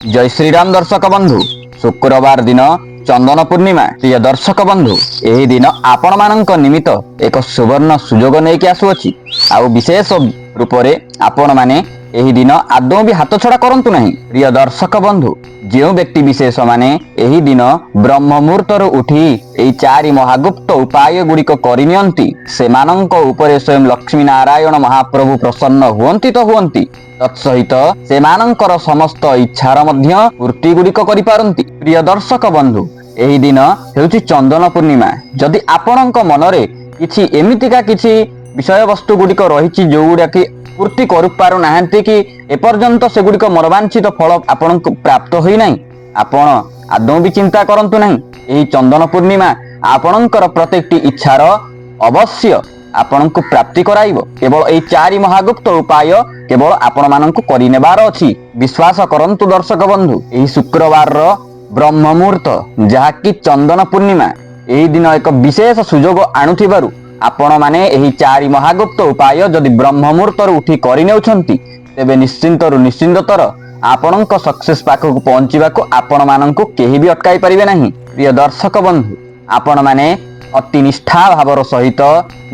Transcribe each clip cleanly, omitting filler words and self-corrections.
जय श्रीराम दर्शक बंधु शुक्रवार दिन चंदन पूर्णिमा। प्रिय दर्शक बंधु यही दिन आपण मानक निमित्त एक सुवर्ण सुजोग नहीं आसुअछि। आउ विशेष रूप से आपण माने यही दिन आदौ भी हाथ छड़ा करंतु नहीं। प्रिय दर्शक बंधु जो व्यक्ति विशेष माने यही दिन ब्रह्म मुहूर्तर उठी एई चारि महागुप्त उपाय गुड़िक करनियंती सेमानंक उपरे स्वयं लक्ष्मी नारायण महाप्रभु प्रसन्न हुअंती तो हुअंती। तत्सहित सेमानंकर समस्त इच्छार मध्य पूर्ति गुड़िक करि पारंती। प्रिय दर्शक बंधु यही दिन हेउछि चंदन पूर्णिमा। जदि आपणक मनरे किछि एमितिका किछि विषय वस्तु गुड़िक रहिछि जो गुड़ा कि पूर्ति करि पारु नाहंती कि एपर्यंत से गुड़िक मनोवांछित फल आपणक प्राप्त होई नाही, आपण आदौ भी चिंता करंतु नाही। एही चंदन पूर्णिमा आपणकर प्रत्येकटी इच्छार अवश्य आपणको प्राप्ति कराइबो। केवल एही चारि महागुप्त उपाय केवल आपण माननकु करि नेबार अछि। विश्वास करंतु दर्शक बंधु एही शुक्रवार रो ब्रह्म मुहूर्त जहाँकि चंदन पूर्णिमा एही दिन एक विशेष सुजोग आणुथिबारु आपण माने एही चारि महागुप्त उपाय जदि ब्रह्म मुहूर्त उठी करि नेउछंती तेबे निश्चिंतर आपणक सक्सेस पाखक पहुंचीबाकू आपण माननकु केही भी अटकाई परिबे नाही। प्रिय दर्शक बंधु आपण माने अति निष्ठा भावर सहित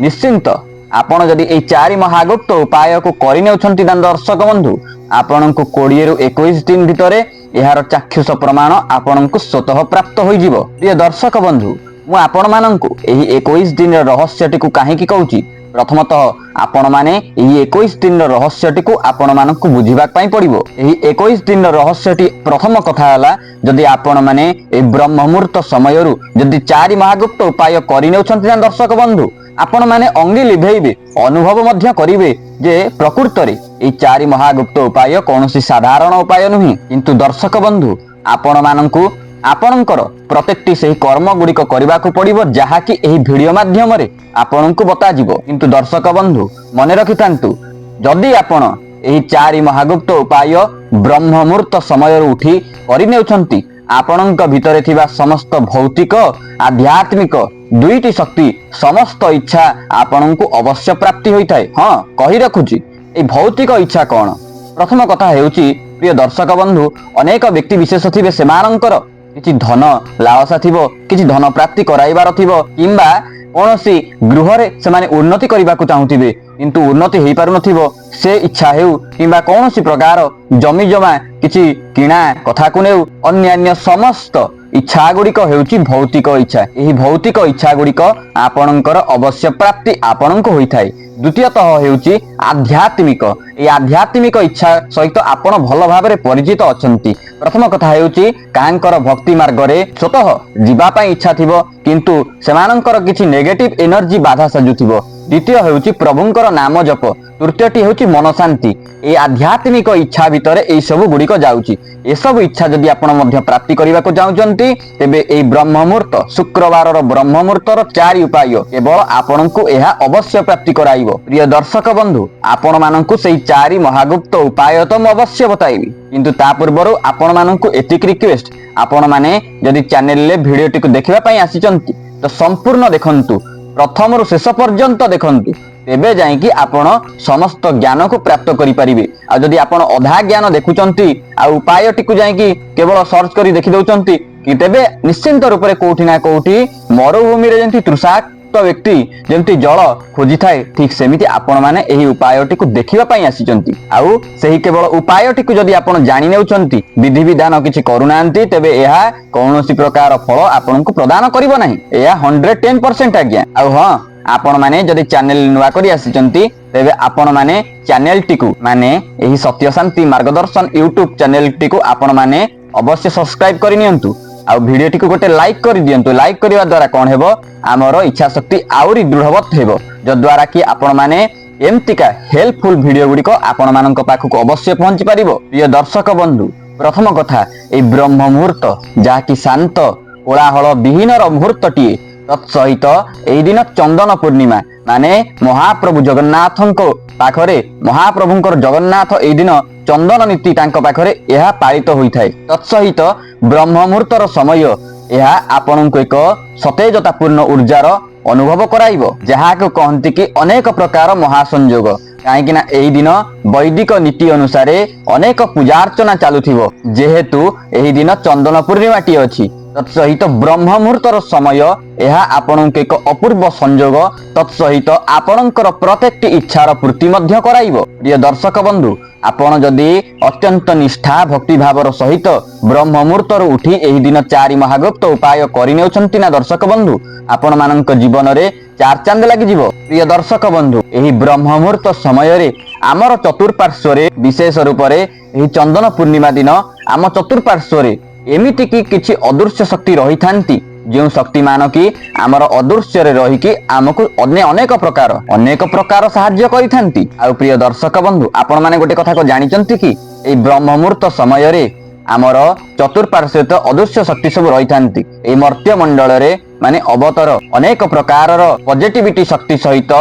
निश्चिंत आपण जदि एई चारि महागुप्त उपाय को करि नेउछंती दर्शक बंधु आपणकु 20 रु 21 दिन भितरे एहार चाक्षुष प्रमाण आपणकु स्वतः प्राप्त होई जिवो। प्रिय दर्शक बंधु मु आपण माननकु एही 21 दिन रहस्यटी को काहे कि कहूची। प्रथमतः आपण माने एही 21 दिन रहस्यटी को आपण माननकु बुझिबा पई पड़िबो। एही 21 दिन रहस्यटी प्रथम कथा हला जदि आपण माने ए ब्रह्म मुहूर्त समयरु जदि चारि महागुप्त उपाय करि नेउछंती दर्शक बंधु आपण माने अंगी लिभेइबे अनुभव मध्य करिवे जे प्रकृत रे ए चारि महागुप्त उपाय कोनोसी साधारण उपाय नुही, किंतु दर्शक बंधु आपण माननकु आपणकर प्रत्येकटी सही कर्म गुड़िक करबाकू पड़िबो जहा कि एही वीडियो माध्यम रे आपणकु बता जिवो। किंतु दर्शक बंधु मने रखितांतु जदि आपण एही चारि महागुप्त उपाय ब्रह्म मुहूर्त समय उठी करि नेउछंती आपणक भितरे थिबा समस्त भौतिक आध्यात्मिक दुईटी शक्ति समस्त इच्छा आपणकु अवश्य प्राप्ति होइथाय। हां कहि रखुची ए भौतिक इच्छा कोन। प्रथम कथा हेउची प्रिय दर्शक बंधु अनेक व्यक्ति विशेष थिबे सेमानंकर किछि धन लालसा थिबो, किछि धन प्राप्ति कराइबार थिबो किंबा कोनोसी गृहरे सेमाने उन्नति करिबाकू चाहुथिबे किंतु उन्नति हेइ पारु नथिबो। से इच्छा हेउ किंबा कोनोसी प्रकार जमी जमा किछि किणा कथा को नेउ अन्यान्य समस्त इच्छा गुड़िक हेउची भौतिक इच्छा। एही भौतिक इच्छा गुड़िक आपणकर अवश्य प्राप्ति आपणको होइथाय। द्वितीयतः हेउची आध्यात्मिक ए आध्यात्मिक इच्छा सहित आपण भल भाबरे परिचित अछंती। प्रथम कथा हेउची कांकर भक्ति मार्ग रे स्वतः जीवा पई इच्छा थिबो किंतु सेमानंकर किछि नेगेटिव एनर्जी बाधा सजुथिबो। द्वितीय हेउची प्रभुंकर नाम जप। तृतीयटी हेउची मन शांति। ए आध्यात्मिक इच्छा भितरे एई सब गुड़िक जाउची। ए सब इच्छा जदि आपण मध्य प्राप्ति करिबा को चाहुचंती तेबे एई ब्रह्म मुहूर्त शुक्रवार रो ब्रह्म मुहूर्तर चारि उपाय केवल आपणकु एहा अवश्य प्राप्ति कराइबो। प्रिय दर्शक बंधु आपण माननकु सेई चारि महागुप्त उपाय तो म अवश्य बताइबी किंतु ता पूर्वरु आपण माननकु एतिक रिक्वेस्ट आपण माने जदि चैनल ले वीडियोटी को देखिबा पई आसीचंती तो संपूर्ण देखंतु प्रथम रु शेष पर्यंत देखंतु तेबे जाइकी आपण समस्त ज्ञान को प्राप्त करि परिबे। आ जदि आपण अधा ज्ञान देखुचंती आ उपायटी को जाइकी केवल सर्च करी देखि दउचंती कि तेबे निश्चिंत रूप रे कोठी ना कोठी मरुभूमि रे जेंति तृषाक्त व्यक्ति जेंति जल खोजी थाए ठीक सेमिति आपण माने एही उपायटी को देखिबा पई आसीचंती। आउ सेही केवल उपायटी को जदि आपण जानि नेउचंती विधि विधान किछि करूनांती तेबे एहा कोनोसी प्रकार फल आपनकु प्रदान करिवो नाही। एहा 110% आज्ञा। आउ हां आपण माने जदि चैनल नुवा करी आसीचंती तेबे आपण माने चैनल टिकु माने एही सत्य शांति मार्गदर्शन यूट्यूब चैनल टिकु आपण माने अवश्य सब्सक्राइब करि नियंतु। आ वीडियो टी को गोटे लाइक कर दियंतु। लाइक करिवा द्वारा कोन हेबो हमर इच्छा शक्ति आउरी दृढ़वत हेबो जो द्वारा कि आपण माने एमतिका हेल्पफुल वीडियो गुडी को आपण मानक पाखु को अवश्य पहुंची परिबो। प्रिय दर्शक बंधु प्रथम कथा ए ब्रह्म मुहूर्त जा कि शांत कोलाहल विहीन र मुहूर्तटी तत्सहित एही दिन चंदन पूर्णिमा माने महाप्रभु जगन्नाथंको पाखरे महाप्रभुंकर जगन्नाथ एही दिन चंदन नीति तांको पाखरे यह पालित होइथाय। तत्सहित ब्रह्म मुहूर्तर समय यह आपनको एक सतेजतापूर्ण ऊर्जार अनुभव कराइबो जहा को कहंती कि अनेक प्रकार महासंयोग कहीं एही दिन वैदिक नीति अनुसार अनेक पूजार्चना चलुथिबो जेहेतु एही दिन चंदन पूर्णिमाटी अछि तत्सहित ब्रह्म मुहूर्तर समय यह आपणक एक अपूर्व संयोग तत्सहित आपणकर प्रत्येक इच्छार पूर्ति मध्य कराइबो। प्रिय दर्शक बंधु आपण जदि अत्यंत निष्ठा भक्ति भावर सहित ब्रह्म मुहूर्तर उठी एही दिन 4 महागुप्त उपाय करिनेउछंती ना दर्शक बंधु आपण मानक जीवन रे 4 चांद लागि जीवो। प्रिय दर्शक बंधु एही ब्रह्म मुहूर्त समय रे आमर चतुर्पार्श्व रे विशेष रूप रे एही चंदन पूर्णिमा दिन आम चतुर्पार्श्व रे एमिति की किछि अदृश्य शक्ति रही थांती जो शक्ति मान की आमर अदृश्य रे रही कि आमको अनेक प्रकार सहाय्य करि थांती। आ प्रिय दर्शक बंधु आपण माने गोटे कथा को जानिचंती कि ए ब्रह्म मुहूर्त समय रे आमर चतुर्पार्श्व तो अदृश्य शक्ति सब रही थांती ए मर्त्य मंडल रे माने अवतर अनेक प्रकार पॉजिटिविटी शक्ति सहित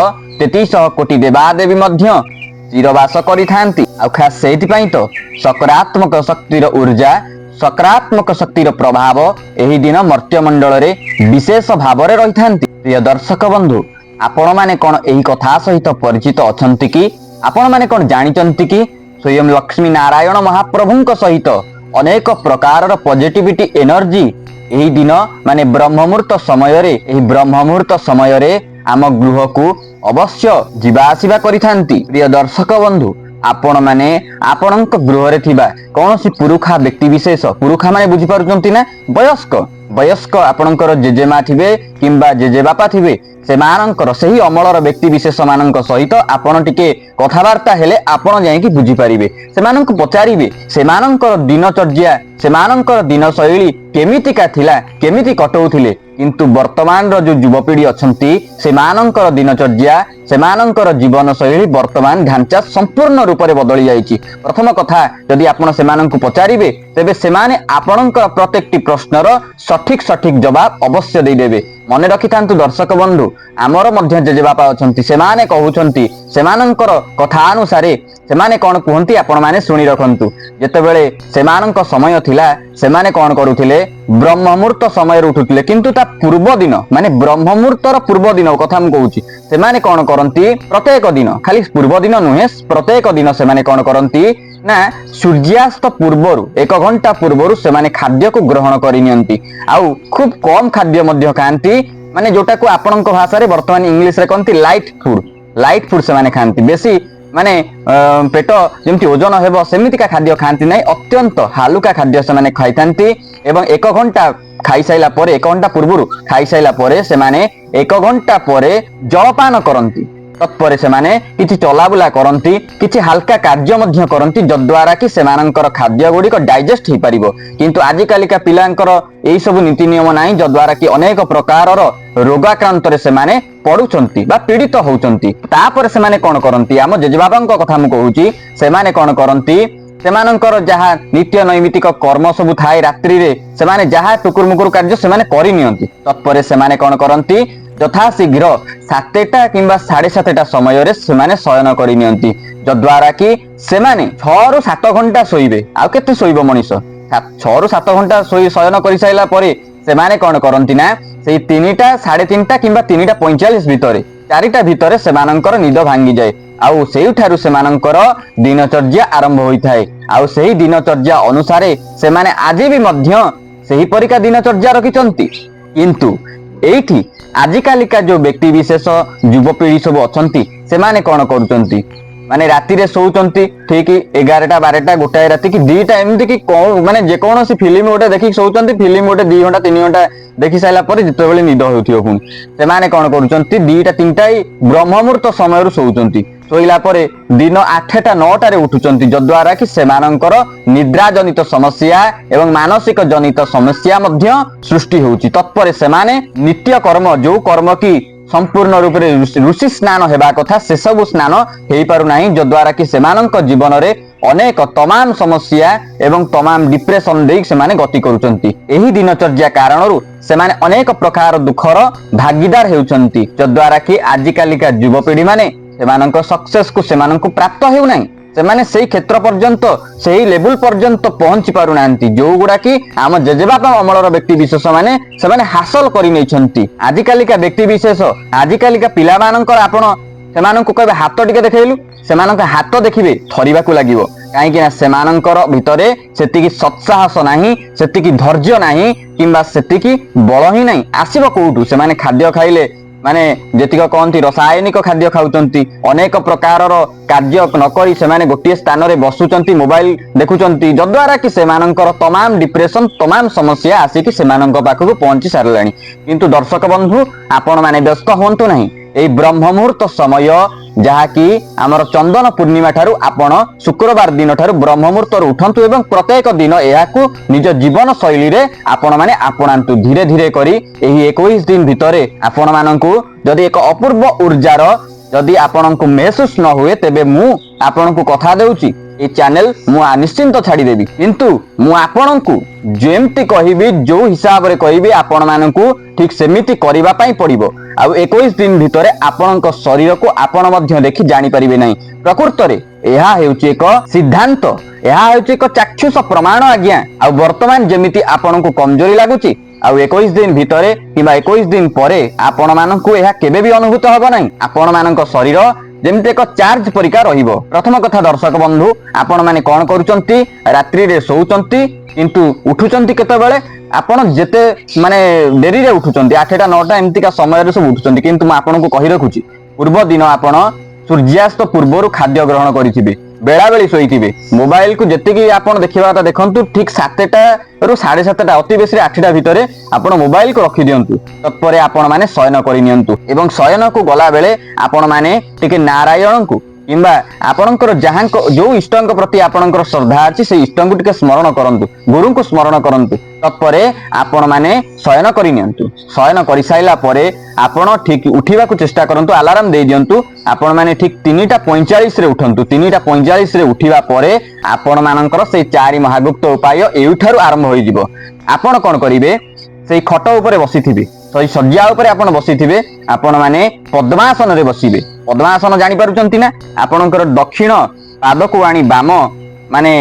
33 कोटी देवादेवी मध्य चिरवास करि थांती। आ खास सेति पई तो सकारात्मक शक्तिर ऊर्जा सकारात्मक शक्तिर प्रभाव एही दिन मर्त्यमंडल रे विशेष भाव रे रही थांती। प्रिय दर्शक बंधु आपण माने कोन एही कथा सहित परिचित अछंती कि आपण माने कोन जानिचंती कि स्वयं लक्ष्मी नारायण महाप्रभुंक सहित अनेक प्रकार पॉजिटिविटी एनर्जी एही दिन माने ब्रह्म मुहूर्त समय रे एही ब्रह्म मुहूर्त समय रे आम गृह को अवश्य जीवा आसीबा करि थांती। प्रिय दर्शक बंधु आपण माने आपणक गृह रे थिबा कोनोसी पुरुखा व्यक्ति विशेष पुरुखा माने बुझी पारुचंती ना वयस्क आपणकर जेजेमा थिबे किंबा जेजे बापा थिबे सेमानंकर सही अमलर व्यक्ति विशेष मानक सहित आपण टिके कथावार्ता हेले आपण जाई कि बुझी परिबे सेमानंक पचारिबे सेमानंकर दिनचर्या सेमानंकर दिन शैली केमितिका थिला केमिति कटौथिले किंतु वर्तमान रो जो युवपीढ़ी अछंती सेमानंकर दिनचर्या सेमानंकर जीवन शैली वर्तमान ढांचा संपूर्ण रूप से बदली जाइछि। प्रथम कथा यदि आपण सेमानंकु पचारिबे तेबे सेमाने आपणकर प्रत्येकटी प्रश्नर सठिक जवाब अवश्य दे देबे। मने रखिथांतु दर्शक बंधु आमर मध्य जेजेबापा अछंती सेमाने कहउछंती सेमानंकर कथा अनुसारे सेमाने कोन कहंती आपण माने सुनी रखंतु। जेतेबेले सेमानंक समय थिला सेमाने कोन करूथिले ब्रह्म मुहूर्त समय उठुथिले किंतु ता पूर्व दिन माने ब्रह्म मुहूर्तर पूर्व दिन कथा हम कहूची सेमाने कोन करंती प्रत्येक दिन खाली पूर्व दिन नुहे प्रत्येक दिन सेमाने कोन करंती ना सूर्यास्त पूर्वरु 1 घंटा पूर्वरु सेमाने खाद्य को ग्रहण करि नियंती आउ खूब कम खाद्य मध्य खांती माने जोटा को आपणक भाषा रे वर्तमान इंग्लिश रे कहंती लाइट फूड सेमाने खांती बेसी माने पेट जेमती ओजन हेबो सेमिति का खाद्य खांती नै अत्यंत हालुका खाद्य सेमाने खाइथांती एवं 1 घंटा खाई साइला परे 1 घंटा पूर्वरु खाई साइला परे सेमाने 1 घंटा परे जलपान करंती तत्परे सेमाने किछि चलाबुला करंती किछि हल्का कार्य मध्य करंती जद्वारा कि सेमानंकर खाद्य गुडी को डाइजेस्ट ही परिबो किंतु आजि कालिका पिलांकर एई सब नीति नियम नाही जद्वारा कि अनेक प्रकारर रोगाक्रांत रे सेमाने पडुचंती बा पीड़ित होउचंती। तापर सेमाने कोन करंती आम जेजेबाबांक कथा मु कहूची सेमाने कोन करंती सेमानंकर जहा नित्य नैमितिक कर्म सब थाए रात्रि रे सेमाने जहा टुकुर मुकुर कार्य सेमाने करि नियंती तत्परे सेमाने कोन करंती यथा शीघ्र 7टा किंबा 7:30 समय रे सेमाने शयन करि नियंती जद्वारा कि सेमाने 6 रु 7 घंटा सोइबे आ केते सोइबो मनीष 6 रु 7 घंटा शयन करि साइला परे सेमाने कोन करंती ना सेई 3टा 3:30 किंबा 3:45 भितरे 4टा भितरे सेमानंकर निद भांगी जाए आउ सेई ठारु सेमानंकर दिनचर्या आरंभ होई थाए आउ सेही दिनचर्या अनुसारे सेमाने आजि भी मध्य सेही परिका दिनचर्या रखिचंती किंतु एठी आजिकालिका जो व्यक्ति विशेष युवपीढ़ी सब अछंती सेमाने कोन करूचंती माने राति रे सोउचंती ठीक 11टा 12टा गोटाए राति की 2टा एमती की माने जे कोनोसी फिल्म गोटे देखि सोउचंती फिल्म गोटे 2 घंटा 3 घंटा देखि साइला परे जते बेले निद होउथियो पुन सेमाने कोन करूचंती 2टा 3टा ब्रह्म मुहूर्त समय रु सोउचंती सोइला परे दिन 8टा 9टा रे उठुचंती जद्वारा कि सेमानंकर निद्रा जनित समस्या एवं मानसिक जनित समस्या मध्य सृष्टि होउची तत्परे सेमाने नित्य कर्म जो कर्म की संपूर्ण रूप से ऋषि स्नान हेबा कथा से सब स्नान हेई पारु नाही जद्वारा कि सेमानंक जीवन रे अनेक तमाम समस्या एवं तमाम डिप्रेशन देख सेमाने गति करूचंती एही दिनचर्या कारणरु सेमाने अनेक प्रकार दुखर भागीदार हेउचंती जद्वारा कि आजिकालिका युवपीढ़ी माने सेमानंक सक्सेस को सेमानंक प्राप्त हेउ नाही सेमाने सेही क्षेत्र पर्यंत सेही लेवल पर्यंत पहुंची पारु नांती जो गुडा कि आम जेजेबापा अमलर व्यक्ति विशेष माने सेमाने हासिल करि नैछंती आजिकालिका व्यक्ति विशेष आजिकालिका पिला मानंकर आपण ସେମାନଙ୍କୁ କହିବେ ହାତ ଟିକେ ଦେଖେଇଲୁ, ସେମାନଙ୍କ ହାତ ଦେଖିବେ ଥରିବାକୁ ଲାଗିବ। କାହିଁକି ନା ସେମାନଙ୍କର ଭିତରେ ସେତିକି ସତ୍ସାହସ ନାହିଁ, ସେତିକି ଧୈର୍ଯ୍ୟ ନାହିଁ, କିମ୍ବା ସେତିକି ବଳ ହିଁ ନାହିଁ। ଆସିବ କୋଉଠୁ? ସେମାନେ ଖାଦ୍ୟ ଖାଇଲେ ମାନେ ଯେତିକ କହନ୍ତି ରାସାୟନିକ ଖାଦ୍ୟ ଖାଉଛନ୍ତି, ଅନେକ ପ୍ରକାରର କାର୍ଯ୍ୟ ନକରି ସେମାନେ ଗୋଟିଏ ସ୍ଥାନରେ ବସୁଛନ୍ତି, ମୋବାଇଲ ଦେଖୁଛନ୍ତି, ଯଦ୍ୱାରା କି ସେମାନଙ୍କର ତମାମ ଡିପ୍ରେସନ, ତମାମ ସମସ୍ୟା ଆସିକି ସେମାନଙ୍କ ପାଖକୁ ପହଞ୍ଚି ସାରିଲାଣି। କିନ୍ତୁ ଦର୍ଶକ ବନ୍ଧୁ, ଆପଣ ମାନେ ବ୍ୟସ୍ତ ହୁଅନ୍ତୁ ନାହିଁ। ଏଇ ବ୍ରହ୍ମ ମୁହୂର୍ତ୍ତ ସମୟ, ଯାହାକି ଆମର ଚନ୍ଦନ ପୂର୍ଣ୍ଣିମା ଠାରୁ ଆପଣ ଶୁକ୍ରବାର ଦିନ ଠାରୁ ବ୍ରହ୍ମ ମୁହୂର୍ତ୍ତରୁ ଉଠନ୍ତୁ ଏବଂ ପ୍ରତ୍ୟେକ ଦିନ ଏହାକୁ ନିଜ ଜୀବନ ଶୈଳୀରେ ଆପଣ ମାନେ ଆପଣାନ୍ତୁ। ଧୀରେ ଧୀରେ କରି ଏହି 21 ଦିନ ଭିତରେ ଆପଣ ମାନଙ୍କୁ ଯଦି ଏକ ଅପୂର୍ବ ଊର୍ଜାର ଯଦି ଆପଣଙ୍କୁ ମେହସୁସ ନ ହୁଏ, ତେବେ ମୁଁ ଆପଣଙ୍କୁ କଥା ଦେଉଛି এই ଚ୍ୟାନେଲ ମୁଁ ନିଶ୍ଚିନ୍ତ ଛାଡ଼ିଦେବି। କିନ୍ତୁ ମୁଁ ଆପଣଙ୍କୁ ଯେମିତି କହିବି, ଯୋଉ ହିସାବରେ କହିବି, ଆପଣ ମାନଙ୍କୁ ଠିକ ସେମିତି କରିବା ପାଇଁ ପଡିବ। ଆଉ 21 ଦିନ ଭିତରେ ଆପଣଙ୍କ ଶରୀରକୁ ଆପଣ ମଧ୍ୟ ଦେଖି ଜାଣିପାରିବେ ନାହିଁ। ପ୍ରକୃତରେ ଏହା ହେଉଛି ଏକ ସିଦ୍ଧାନ୍ତ, ଏହା ହେଉଛି ଏକ ଚାକ୍ଷୁଷ ପ୍ରମାଣ ଆଜ୍ଞା। ଆଉ ବର୍ତ୍ତମାନ ଯେମିତି ଆପଣଙ୍କୁ କମଜୋରି ଲାଗୁଛି, ଆଉ 21 ଦିନ ଭିତରେ କିମ୍ବା 21 ଦିନ ପରେ ଆପଣ ମାନଙ୍କୁ ଏହା କେବେ ବି ଅନୁଭୂତ ହେବ ନାହିଁ। ଆପଣ ମାନଙ୍କ ଶରୀର ଯେମିତି ଏକ ଚାର୍ଜ ପରିକା ରହିବ। ପ୍ରଥମ କଥା ଦର୍ଶକ ବନ୍ଧୁ, ଆପଣ ମାନେ କଣ କରୁଛନ୍ତି? ରାତ୍ରିରେ ଶୋଉଛନ୍ତି କିନ୍ତୁ ଉଠୁଛନ୍ତି କେତେବେଳେ? ଆପଣ ଯେତେ ମାନେ ଡେରିରେ ଉଠୁଛନ୍ତି, 8ଟା 9ଟା ଏମିତିକା ସମୟରେ ସବୁ ଉଠୁଛନ୍ତି। କିନ୍ତୁ ମୁଁ ଆପଣଙ୍କୁ କହି ରଖୁଛି, ପୂର୍ବ ଦିନ ଆପଣ ସୂର୍ଯ୍ୟାସ୍ତ ପୂର୍ବରୁ ଖାଦ୍ୟ ଗ୍ରହଣ କରିଥିବେ, ବେଳାବେଳି ଶୋଇଥିବେ। ମୋବାଇଲକୁ ଯେତିକି ଆପଣ ଦେଖିବା କଥା ଦେଖନ୍ତୁ, ଠିକ 7ଟାରୁ 7:30, ଅତି ବେଶୀରେ 8ଟା ଭିତରେ ଆପଣ ମୋବାଇଲକୁ ରଖିଦିଅନ୍ତୁ। ତତ୍ପରେ ଆପଣ ମାନେ ଶୟନ କରିନିଅନ୍ତୁ ଏବଂ ଶୟନକୁ ଗଲା ବେଳେ ଆପଣ ମାନେ ଟିକେ ନାରାୟଣଙ୍କୁ କିମ୍ବା ଆପଣଙ୍କର ଯାହାଙ୍କ ଯୋଉ ଇଷ୍ଟଙ୍କ ପ୍ରତି ଆପଣଙ୍କର ଶ୍ରଦ୍ଧା ଅଛି, ସେଇ ଇଷ୍ଟଙ୍କୁ ଟିକେ ସ୍ମରଣ କରନ୍ତୁ, ଗୁରୁଙ୍କୁ ସ୍ମରଣ କରନ୍ତୁ। ତତ୍ପରେ ଆପଣ ମାନେ ଶୟନ କରିନିଅନ୍ତୁ। ଶୟନ କରିସାରିଲା ପରେ ଆପଣ ଠିକ ଉଠିବାକୁ ଚେଷ୍ଟା କରନ୍ତୁ, ଆଲାରାମ ଦେଇ ଦିଅନ୍ତୁ। ଆପଣ ମାନେ ଠିକ 3:45ରେ ଉଠନ୍ତୁ। 3:45ରେ ଉଠିବା ପରେ ଆପଣ ମାନଙ୍କର ସେଇ 4 ମହାଗୁପ୍ତ ଉପାୟ ଏଇଠାରୁ ଆରମ୍ଭ ହୋଇଯିବ। ଆପଣ କଣ କରିବେ? ସେଇ ଖଟ ଉପରେ ବସିଥିବେ, ସେଇ ଶଯ୍ୟା ଉପରେ ଆପଣ ବସିଥିବେ, ଆପଣ ମାନେ ପଦ୍ମାସନରେ ବସିବେ। ପଦ୍ମାସନ ଜାଣିପାରୁଛନ୍ତି ନା? ଆପଣଙ୍କର ଦକ୍ଷିଣ ପାଦକୁ ଆଣି ବାମ ମାନେ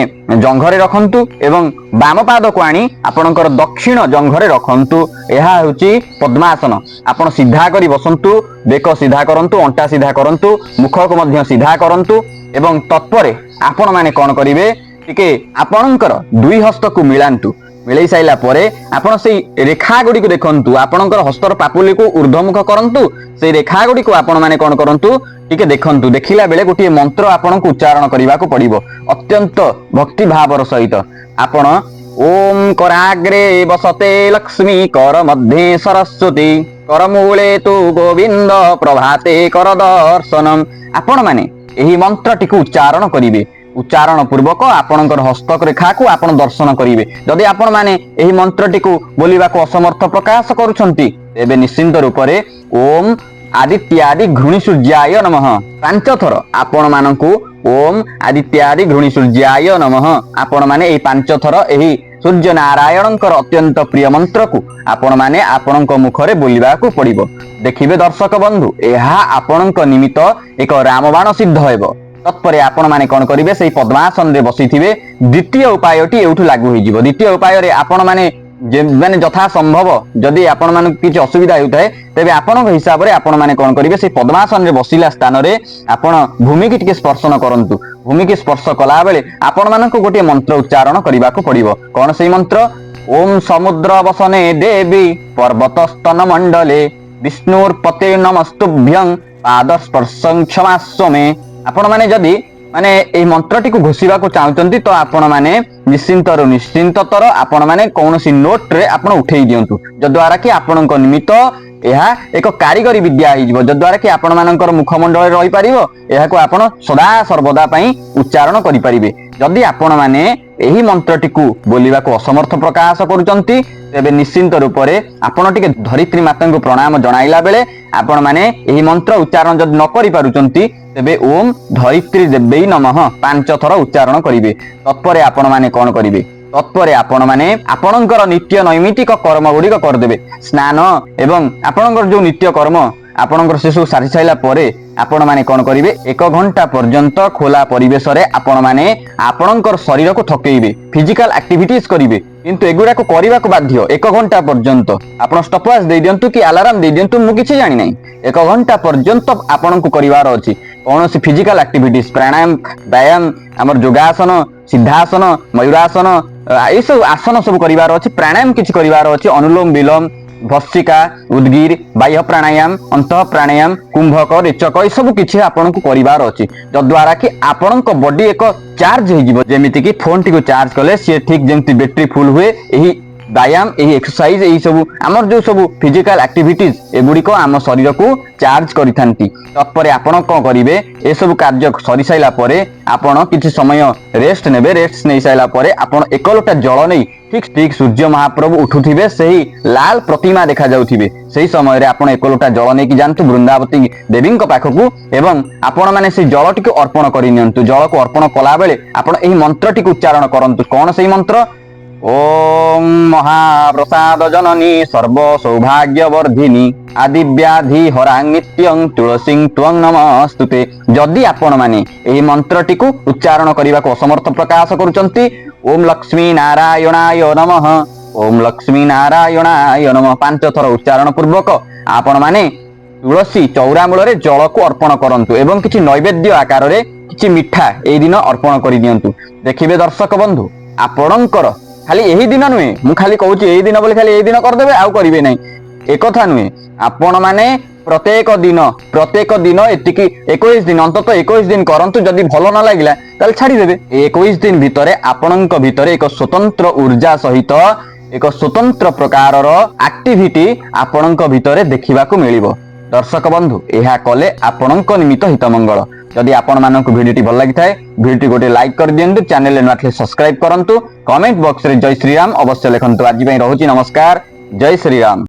ଜଙ୍ଘରେ ରଖନ୍ତୁ ଏବଂ ବାମ ପାଦକୁ ଆଣି ଆପଣଙ୍କର ଦକ୍ଷିଣ ଜଙ୍ଘରେ ରଖନ୍ତୁ। ଏହା ହେଉଛି ପଦ୍ମାସନ। ଆପଣ ସିଧା କରି ବସନ୍ତୁ, ବେକ ସିଧା କରନ୍ତୁ, ଅଣ୍ଟା ସିଧା କରନ୍ତୁ, ମୁଖକୁ ମଧ୍ୟ ସିଧା କରନ୍ତୁ ଏବଂ ତତ୍ପରେ ଆପଣ ମାନେ କଣ କରିବେ? ଟିକେ ଆପଣଙ୍କର 2 ହସ୍ତକୁ ମିଳାନ୍ତୁ। ମିଳେଇ ସାରିଲା ପରେ ଆପଣ ସେଇ ରେଖା ଗୁଡ଼ିକୁ ଦେଖନ୍ତୁ, ଆପଣଙ୍କର ହସ୍ତର ପାପୁଲିକୁ ଊର୍ଦ୍ଧ୍ୱମୁଖ କରନ୍ତୁ। ସେଇ ରେଖା ଗୁଡ଼ିକୁ ଆପଣ ମାନେ କଣ କରନ୍ତୁ? ଟିକେ ଦେଖନ୍ତୁ। ଦେଖିଲା ବେଳେ ଗୋଟିଏ ମନ୍ତ୍ର ଆପଣଙ୍କୁ ଉଚ୍ଚାରଣ କରିବାକୁ ପଡିବ ଅତ୍ୟନ୍ତ ଭକ୍ତି ଭାବର ସହିତ। ଆପଣ ଓಂ କରାଗ୍ରେ ବସତେ ଲକ୍ଷ୍ମୀ, କର ମଧ୍ୟେ ସରସ୍ୱତୀ, କରମୂଳେ ତୁ ଗୋବିନ୍ଦ, ପ୍ରଭାତେ କର ଦର୍ଶନମ୍। ଆପଣ ମାନେ ଏହି ମନ୍ତ୍ରଟିକୁ ଉଚ୍ଚାରଣ କରିବେ। ଉଚ୍ଚାରଣ ପୂର୍ବକ ଆପଣଙ୍କର ହସ୍ତରେଖାକୁ ଆପଣ ଦର୍ଶନ କରିବେ। ଯଦି ଆପଣ ମାନେ ଏହି ମନ୍ତ୍ରଟିକୁ ବୋଲିବାକୁ ଅସମର୍ଥ ପ୍ରକାଶ କରୁଛନ୍ତି, ତେବେ ନିଶ୍ଚିନ୍ତ ରୂପରେ ଓಂ ଆଦିତ୍ୟାଦି ଘୃଣି ସୂର୍ଯ୍ୟାୟ ନମଃ 5 ଥର ଆପଣ ମାନଙ୍କୁ ଓಂ ଆଦିତ୍ୟାଦି ଘୃଣି ସୂର୍ଯ୍ୟାୟ ନମଃ ଆପଣ ମାନେ ଏହି 5 ଥର ଏହି ସୂର୍ଯ୍ୟ ନାରାୟଣଙ୍କର ଅତ୍ୟନ୍ତ ପ୍ରିୟ ମନ୍ତ୍ରକୁ ଆପଣ ମାନେ ଆପଣଙ୍କ ମୁଖରେ ବୋଲିବାକୁ ପଡିବ। ଦେଖିବେ ଦର୍ଶକ ବନ୍ଧୁ, ଏହା ଆପଣଙ୍କ ନିମିତ୍ତ ଏକ ରାମବାଣ ସିଦ୍ଧ ହେବ। ତତ୍ପରେ ଆପଣ ମାନେ କଣ କରିବେ? ସେଇ ପଦ୍ମାସନରେ ବସିଥିବେ। ଦ୍ୱିତୀୟ ଉପାୟଟି ଏଉଠୁ ଲାଗୁ ହୋଇଯିବ। ଦ୍ୱିତୀୟ ଉପାୟରେ ଆପଣ ମାନେ ମାନେ ଯଥା ସମ୍ଭବ ଯଦି ଆପଣ ମାନଙ୍କୁ କିଛି ଅସୁବିଧା ହେଉଥାଏ, ତେବେ ଆପଣଙ୍କ ହିସାବରେ ଆପଣ ମାନେ କଣ କରିବେ? ସେଇ ପଦ୍ମାସନରେ ବସିଲା ସ୍ଥାନରେ ଆପଣ ଭୂମିକି ଟିକେ ସ୍ପର୍ଶନ କରନ୍ତୁ। ଭୂମିକି ସ୍ପର୍ଶ କଲା ବେଳେ ଆପଣ ମାନଙ୍କୁ ଗୋଟିଏ ମନ୍ତ୍ର ଉଚ୍ଚାରଣ କରିବାକୁ ପଡିବ। କଣ ସେଇ ମନ୍ତ୍ର? ଓಂ ସମୁଦ୍ର ବସନେ ଦେବୀ, ପର୍ବତ ସ୍ତନ ମଣ୍ଡଲେ, ବିଷ୍ଣୁର୍ପତେ ନମସ୍ତୁଭ୍ୟଂ, ପାଦ ସ୍ପର୍ଶଂ କ୍ଷମାସ୍ୱମେ। ଆପଣ ମାନେ ଯଦି ମାନେ ଏହି ମନ୍ତ୍ରଟିକୁ ଘୋଷିବାକୁ ଚାହୁଁଛନ୍ତି, ତ ଆପଣ ମାନେ ନିଶ୍ଚିନ୍ତରୁ ନିଶ୍ଚିନ୍ତତର ଆପଣ ମାନେ କୌଣସି ନୋଟରେ ଆପଣ ଉଠେଇ ଦିଅନ୍ତୁ, ଯଦ୍ୱାରା କି ଆପଣଙ୍କ ନିମିତ୍ତ ଏହା ଏକ କାରିଗରୀ ବିଦ୍ୟା ହେଇଯିବ, ଯଦ୍ୱାରା କି ଆପଣ ମାନଙ୍କର ମୁଖମଣ୍ଡଳରେ ରହିପାରିବ। ଏହାକୁ ଆପଣ ସଦା ସର୍ବଦା ପାଇଁ ଉଚ୍ଚାରଣ କରିପାରିବେ। ଯଦି ଆପଣ ମାନେ ଏହି ମନ୍ତ୍ରଟିକୁ ବୋଲିବାକୁ ଅସମର୍ଥ ପ୍ରକାଶ କରୁଛନ୍ତି, ତେବେ ନିଶ୍ଚିନ୍ତ ରୂପରେ ଆପଣ ଟିକେ ଧରିତ୍ରୀ ମାତାଙ୍କୁ ପ୍ରଣାମ ଜଣାଇଲା ବେଳେ ଆପଣ ମାନେ ଏହି ମନ୍ତ୍ର ଉଚ୍ଚାରଣ ଯଦି ନ କରିପାରୁଛନ୍ତି, ତେବେ ଓಂ ଧରିତ୍ରୀ ଦେବୀ ନମଃ 5 ଥର ଉଚ୍ଚାରଣ କରିବେ। ତତ୍ପରେ ଆପଣ ମାନେ କଣ କରିବେ? ତତ୍ପରେ ଆପଣ ମାନେ ଆପଣଙ୍କର ନିତ୍ୟ ନୈମିତିକ କର୍ମ ଗୁଡିକ କରିଦେବେ। ସ୍ନାନ ଏବଂ ଆପଣଙ୍କର ଯୋଉ ନିତ୍ୟ କର୍ମ ଆପଣଙ୍କର ସେସବୁ ସାରି ସାରିଲା ପରେ ଆପଣମାନେ କ'ଣ କରିବେ 1 ଘଣ୍ଟା ପର୍ଯ୍ୟନ୍ତ ଖୋଲା ପରିବେଶରେ ଆପଣମାନେ ଆପଣଙ୍କର ଶରୀରକୁ ଥକେଇବେ, ଫିଜିକାଲ ଆକ୍ଟିଭିଟିଜ କରିବେ। କିନ୍ତୁ ଏଗୁଡ଼ାକୁ କରିବାକୁ ବାଧ୍ୟ 1 ଘଣ୍ଟା ପର୍ଯ୍ୟନ୍ତ। ଆପଣ ଷ୍ଟପୱାଚ ଦେଇଦିଅନ୍ତୁ କି ଆଲାରାମ ଦେଇଦିଅନ୍ତୁ, ମୁଁ କିଛି ଜାଣିନାହିଁ। 1 ଘଣ୍ଟା ପର୍ଯ୍ୟନ୍ତ ଆପଣଙ୍କୁ କରିବାର ଅଛି କୌଣସି ଫିଜିକାଲ ଆକ୍ଟିଭିଟିଜ, ପ୍ରାଣାୟାମ, ବ୍ୟାୟାମ, ଆମର ଯୋଗାସନ, ସିଦ୍ଧାସନ, ମୟୂରାସନ, ଏଇସବୁ ଆସନ ସବୁ କରିବାର ଅଛି। ପ୍ରାଣାୟାମ କିଛି କରିବାର ଅଛି, ଅନୁଲୋମ ବିଲୋମ, ଭସ୍ତ୍ରିକା, ଉଦ୍ଗିର, ବାହ୍ୟ ପ୍ରାଣାୟାମ, ଅନ୍ତଃ ପ୍ରାଣାୟାମ, କୁମ୍ଭକ, ରେଚକ, ଏସବୁ କିଛି ଆପଣଙ୍କୁ କରିବାର ଅଛି, ଯଦ୍ୱାରା କି ଆପଣଙ୍କ ବଡି ଏକ ଚାର୍ଜ ହେଇଯିବ। ଯେମିତିକି ଫୋନଟିକୁ ଚାର୍ଜ କଲେ ସିଏ ଠିକ୍ ଯେମିତି ବ୍ୟାଟେରୀ ଫୁଲ ହୁଏ, ଏହି ବ୍ୟାୟାମ, ଏହି ଏକ୍ସରସାଇଜ, ଏହି ସବୁ ଆମର ଯେଉଁ ସବୁ ଫିଜିକାଲ ଆକ୍ଟିଭିଟିଜ ଏଗୁଡ଼ିକ ଆମ ଶରୀରକୁ ଚାର୍ଜ କରିଥାନ୍ତି। ତତ୍ପରେ ଆପଣ କ'ଣ କରିବେ, ଏସବୁ କାର୍ଯ୍ୟ ସରିସାରିଲା ପରେ ଆପଣ କିଛି ସମୟ ରେଷ୍ଟ ନେବେ। ରେଷ୍ଟ ନେଇସାରିଲା ପରେ ଆପଣ 1 ଲୋଟା ଜଳ ନେଇ ଠିକ୍ ସୂର୍ଯ୍ୟ ମହାପ୍ରଭୁ ଉଠୁଥିବେ, ସେହି ଲାଲ ପ୍ରତିମା ଦେଖାଯାଉଥିବେ, ସେହି ସମୟରେ ଆପଣ 1 ଲୋଟା ଜଳ ନେଇକି ଯାଆନ୍ତୁ ବୃନ୍ଦାବତୀ ଦେବୀଙ୍କ ପାଖକୁ ଏବଂ ଆପଣମାନେ ସେହି ଜଳଟିକୁ ଅର୍ପଣ କରିନିଅନ୍ତୁ। ଜଳକୁ ଅର୍ପଣ କଲାବେଳେ ଆପଣ ଏହି ମନ୍ତ୍ରଟିକୁ ଉଚ୍ଚାରଣ କରନ୍ତୁ। କ'ଣ ସେହି ମନ୍ତ୍ର? ଓಂ ମହାପ୍ରସାଦ ଜନନୀ ସର୍ବ ସୌଭାଗ୍ୟବର୍ଦ୍ଧିନୀ ଆଦିବ୍ୟାଧି ହରାଂ ନିତ୍ୟଂ ତୁଳସୀଂ ତ୍ୱଂ ନମସ୍ତୁତେ। ଯଦି ଆପଣମାନେ ଏହି ମନ୍ତ୍ରଟିକୁ ଉଚ୍ଚାରଣ କରିବାକୁ ଅସମର୍ଥ ପ୍ରକାଶ କରୁଛନ୍ତି, ଓಂ ଲକ୍ଷ୍ମୀ ନାରାୟଣାୟ ନମଃ, ଓಂ ଲକ୍ଷ୍ମୀ ନାରାୟଣାୟ ନମଃ 5 ଥର ଉଚ୍ଚାରଣ ପୂର୍ବକ ଆପଣମାନେ ତୁଳସୀ ଚଉରା ମୂଳରେ ଜଳକୁ ଅର୍ପଣ କରନ୍ତୁ ଏବଂ କିଛି ନୈବେଦ୍ୟ ଆକାରରେ କିଛି ମିଠା ଏଇ ଦିନ ଅର୍ପଣ କରିଦିଅନ୍ତୁ। ଦେଖିବେ ଦର୍ଶକ ବନ୍ଧୁ, ଆପଣଙ୍କର ଖାଲି ଏହି ଦିନ ନୁହେଁ, ମୁଁ ଖାଲି କହୁଛି ଏହି ଦିନ ବୋଲି ଖାଲି ଏହି ଦିନ କରିଦେବେ ଆଉ କରିବେ ନାହିଁ, ଏକଥା ନୁହେଁ। ଆପଣମାନେ ପ୍ରତ୍ୟେକ ଦିନ ଏତିକି 21 ଦିନ, ଅନ୍ତତଃ 21 ଦିନ କରନ୍ତୁ। ଯଦି ଭଲ ନ ଲାଗିଲା ତାହେଲେ ଛାଡ଼ିଦେବେ। ଏ 21 ଦିନ ଭିତରେ ଆପଣଙ୍କ ଭିତରେ ଏକ ସ୍ୱତନ୍ତ୍ର ଉର୍ଜା ସହିତ ଏକ ସ୍ୱତନ୍ତ୍ର ପ୍ରକାରର ଆକ୍ଟିଭିଟି ଆପଣଙ୍କ ଭିତରେ ଦେଖିବାକୁ ମିଳିବ। ଦର୍ଶକ ବନ୍ଧୁ, ଏହା କଲେ ଆପଣଙ୍କ ନିମିତ୍ତ ହିତମଙ୍ଗଳ। ଯଦି ଆପଣମାନଙ୍କୁ ଭିଡ଼ିଓଟି ଭଲ ଲାଗିଥାଏ, ଭିଡ଼ିଓଟି ଗୋଟେ ଲାଇକ୍ କରିଦିଅନ୍ତୁ, ଚ୍ୟାନେଲରେ ନୂଆ ଥିଲେ ସବସ୍କ୍ରାଇବ କରନ୍ତୁ, କମେଣ୍ଟ ବକ୍ସରେ ଜୟ ଶ୍ରୀରାମ ଅବଶ୍ୟ ଲେଖନ୍ତୁ। ଆଜି ପାଇଁ ରହୁଛି, ନମସ୍କାର, ଜୟ ଶ୍ରୀରାମ।